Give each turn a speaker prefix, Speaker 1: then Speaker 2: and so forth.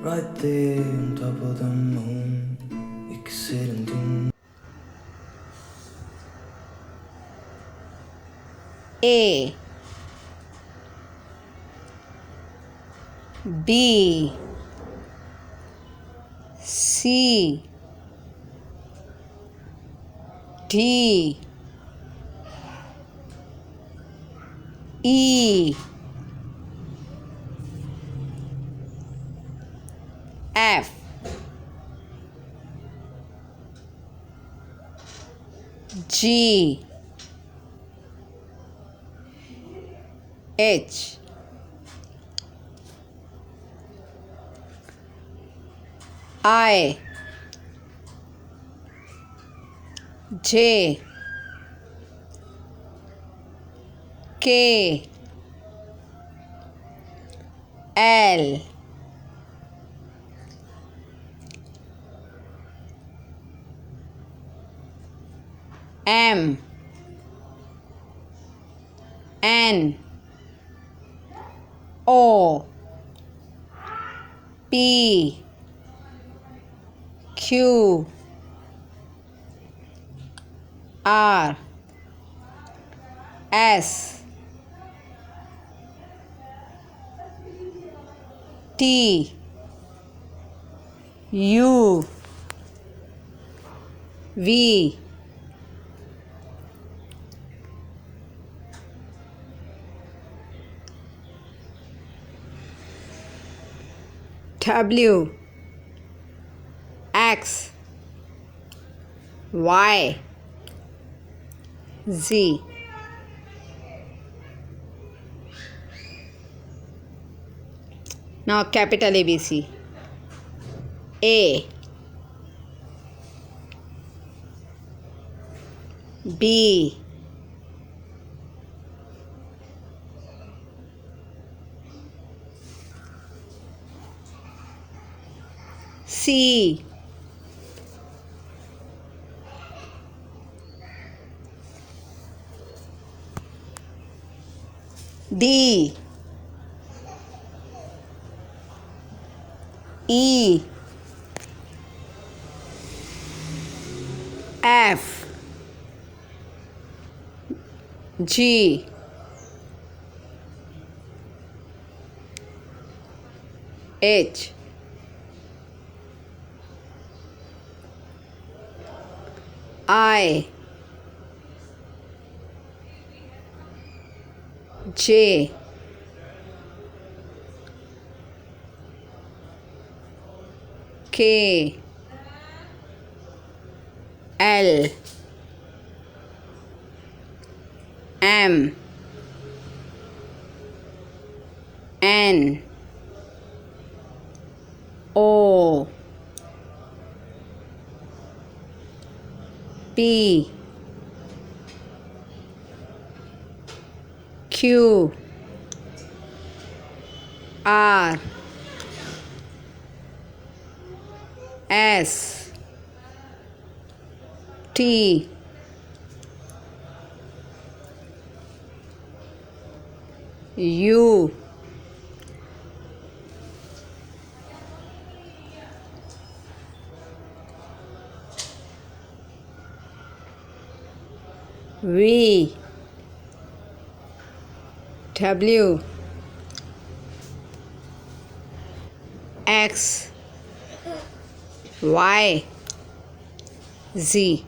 Speaker 1: right there on top of the moon. We could sit and do.
Speaker 2: A B C D E F G H I J K L M N O P Q R S T U V W X Y Z. Now capital ABC. A B C D E F G H I J K L M N O P Q R S T U V W X Y Z.